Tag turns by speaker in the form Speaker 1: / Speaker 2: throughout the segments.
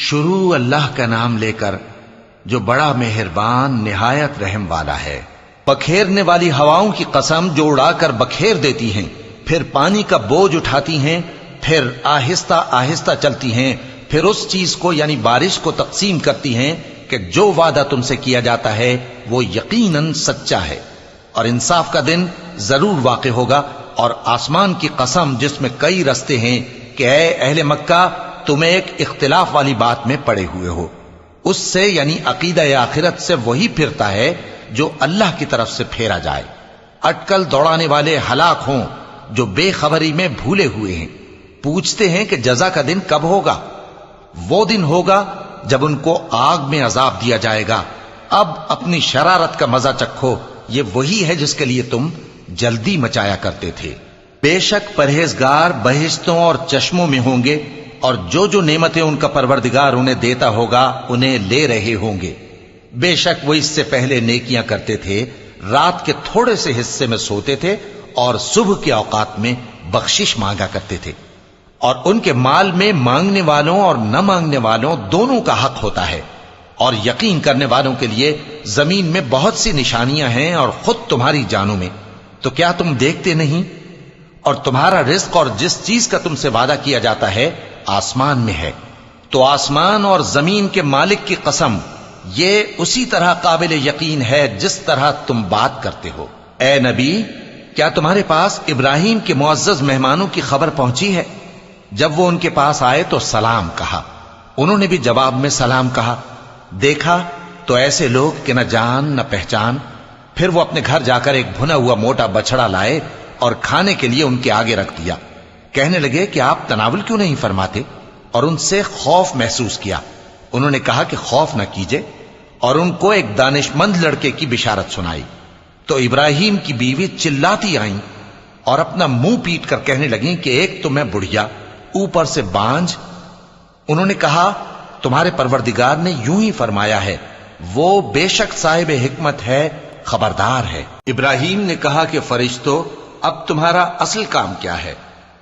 Speaker 1: شروع اللہ کا نام لے کر جو بڑا مہربان نہایت رحم والا ہے۔ بکھیرنے والی ہواؤں کی قسم جو اڑا کر بکھیر دیتی ہیں، پھر پانی کا بوجھ اٹھاتی ہیں، پھر آہستہ آہستہ چلتی ہیں، پھر اس چیز کو یعنی بارش کو تقسیم کرتی ہیں کہ جو وعدہ تم سے کیا جاتا ہے وہ یقیناً سچا ہے، اور انصاف کا دن ضرور واقع ہوگا۔ اور آسمان کی قسم جس میں کئی رستے ہیں کہ اے اہل مکہ تم ایک اختلاف والی بات میں پڑے ہوئے ہو، اس سے یعنی عقیدہ آخرت سے وہی پھرتا ہے جو اللہ کی طرف سے پھیرا جائے۔ اٹکل دوڑانے والے ہلاک ہوں جو بے خبری میں بھولے ہوئے ہیں، پوچھتے ہیں کہ جزا کا دن کب ہوگا؟ وہ دن ہوگا جب ان کو آگ میں عذاب دیا جائے گا۔ اب اپنی شرارت کا مزہ چکھو، یہ وہی ہے جس کے لیے تم جلدی مچایا کرتے تھے۔ بے شک پرہیزگار بہشتوں اور چشموں میں ہوں گے، اور جو نعمتیں ان کا پروردگار انہیں دیتا ہوگا انہیں لے رہے ہوں گے۔ بے شک وہ اس سے پہلے نیکیاں کرتے تھے، رات کے تھوڑے سے حصے میں سوتے تھے اور صبح کے اوقات میں بخشش مانگا کرتے تھے، اور ان کے مال میں مانگنے والوں اور نہ مانگنے والوں دونوں کا حق ہوتا ہے۔ اور یقین کرنے والوں کے لیے زمین میں بہت سی نشانیاں ہیں، اور خود تمہاری جانوں میں، تو کیا تم دیکھتے نہیں؟ اور تمہارا رزق اور جس چیز کا تم سے وعدہ کیا جاتا ہے آسمان میں ہے، تو آسمان اور زمین کے مالک کی قسم یہ اسی طرح قابل یقین ہے جس طرح تم بات کرتے ہو۔ اے نبی، کیا تمہارے پاس ابراہیم کے معزز مہمانوں کی خبر پہنچی ہے؟ جب وہ ان کے پاس آئے تو سلام کہا، انہوں نے بھی جواب میں سلام کہا۔ دیکھا تو ایسے لوگ کہ نہ جان نہ پہچان۔ پھر وہ اپنے گھر جا کر ایک بھنا ہوا موٹا بچڑا لائے اور کھانے کے لیے ان کے آگے رکھ دیا۔ کہنے لگے کہ آپ تناول کیوں نہیں فرماتے؟ اور ان سے خوف محسوس کیا۔ انہوں نے کہا کہ خوف نہ کیجے، اور ان کو ایک دانش مند لڑکے کی بشارت سنائی۔ تو ابراہیم کی بیوی چلاتی آئیں اور اپنا منہ پیٹ کر کہنے لگیں کہ ایک تو میں بڑھیا، اوپر سے بانجھ۔ انہوں نے کہا تمہارے پروردگار نے یوں ہی فرمایا ہے، وہ بے شک صاحب حکمت ہے، خبردار ہے۔ ابراہیم نے کہا کہ فرشتوں، اب تمہارا اصل کام کیا ہے؟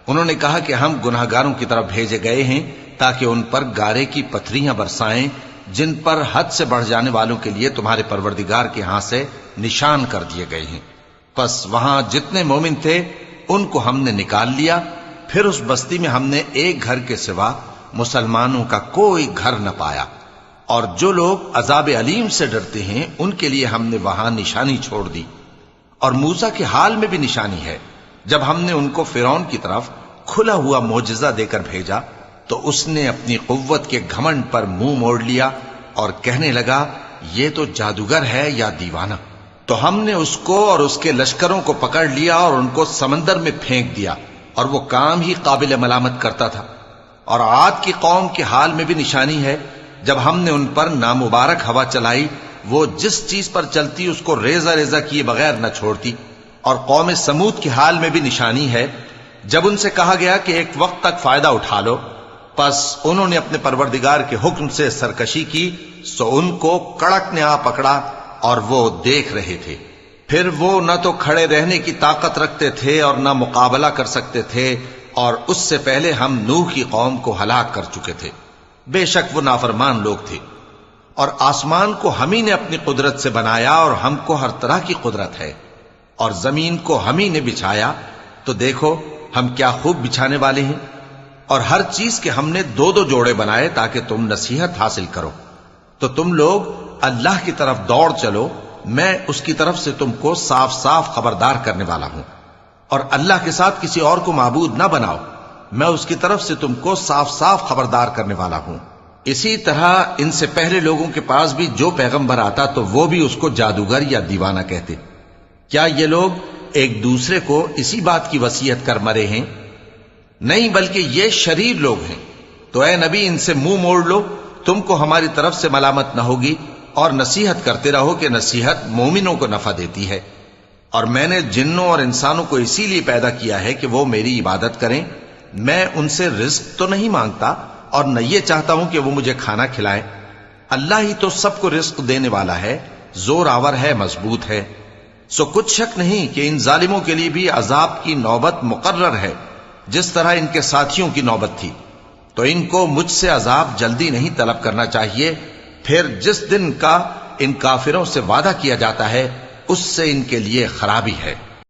Speaker 1: انہوں نے کہا کہ ہم گناہگاروں کی طرف بھیجے گئے ہیں تاکہ ان پر گارے کی پتھریاں برسائیں جن پر حد سے بڑھ جانے والوں کے لیے تمہارے پروردگار کے ہاں سے نشان کر دیے گئے ہیں۔ پس وہاں جتنے مومن تھے ان کو ہم نے نکال لیا، پھر اس بستی میں ہم نے ایک گھر کے سوا مسلمانوں کا کوئی گھر نہ پایا، اور جو لوگ عذاب علیم سے ڈرتے ہیں ان کے لیے ہم نے وہاں نشانی چھوڑ دی۔ اور موسیٰ کے حال میں بھی نشانی ہے، جب ہم نے ان کو فرعون کی طرف کھلا ہوا معجزہ دے کر بھیجا تو اس نے اپنی قوت کے گھمنڈ پر منہ موڑ لیا اور کہنے لگا یہ تو جادوگر ہے یا دیوانہ۔ تو ہم نے اس کو اور اس کے لشکروں کو پکڑ لیا اور ان کو سمندر میں پھینک دیا، اور وہ کام ہی قابل ملامت کرتا تھا۔ اور عاد کی قوم کے حال میں بھی نشانی ہے، جب ہم نے ان پر نامبارک ہوا چلائی، وہ جس چیز پر چلتی اس کو ریزہ ریزہ کیے بغیر نہ چھوڑتی۔ اور قوم سمود کے حال میں بھی نشانی ہے، جب ان سے کہا گیا کہ ایک وقت تک فائدہ اٹھا لو، پس انہوں نے اپنے پروردگار کے حکم سے سرکشی کی، سو ان کو کڑک نے آ پکڑا اور وہ دیکھ رہے تھے۔ پھر وہ نہ تو کھڑے رہنے کی طاقت رکھتے تھے اور نہ مقابلہ کر سکتے تھے، اور اس سے پہلے ہم نوح کی قوم کو ہلاک کر چکے تھے۔ بے شک وہ نافرمان لوگ تھے۔ اور آسمان کو ہم ہی نے اپنی قدرت سے بنایا، اور ہم کو ہر طرح کی قدرت ہے، اور زمین کو ہم ہی نے بچھایا، تو دیکھو ہم کیا خوب بچھانے والے ہیں۔ اور ہر چیز کے ہم نے دو دو جوڑے بنائے تاکہ تم نصیحت حاصل کرو۔ تو تم لوگ اللہ کی طرف دوڑ چلو، میں اس کی طرف سے تم کو صاف صاف خبردار کرنے والا ہوں۔ اور اللہ کے ساتھ کسی اور کو معبود نہ بناؤ، میں اس کی طرف سے تم کو صاف صاف خبردار کرنے والا ہوں۔ اسی طرح ان سے پہلے لوگوں کے پاس بھی جو پیغمبر آتا تو وہ بھی اس کو جادوگر یا دیوانہ کہتے۔ کیا یہ لوگ ایک دوسرے کو اسی بات کی وصیت کر مرے ہیں؟ نہیں، بلکہ یہ شریر لوگ ہیں۔ تو اے نبی ان سے منہ موڑ لو، تم کو ہماری طرف سے ملامت نہ ہوگی، اور نصیحت کرتے رہو کہ نصیحت مومنوں کو نفع دیتی ہے۔ اور میں نے جنوں اور انسانوں کو اسی لیے پیدا کیا ہے کہ وہ میری عبادت کریں۔ میں ان سے رزق تو نہیں مانگتا، اور نہ یہ چاہتا ہوں کہ وہ مجھے کھانا کھلائیں۔ اللہ ہی تو سب کو رزق دینے والا ہے، زور آور ہے، مضبوط ہے۔ سو کچھ شک نہیں کہ ان ظالموں کے لیے بھی عذاب کی نوبت مقرر ہے، جس طرح ان کے ساتھیوں کی نوبت تھی۔ تو ان کو مجھ سے عذاب جلدی نہیں طلب کرنا چاہیے، پھر جس دن کا ان کافروں سے وعدہ کیا جاتا ہے اس سے ان کے لیے خرابی ہے۔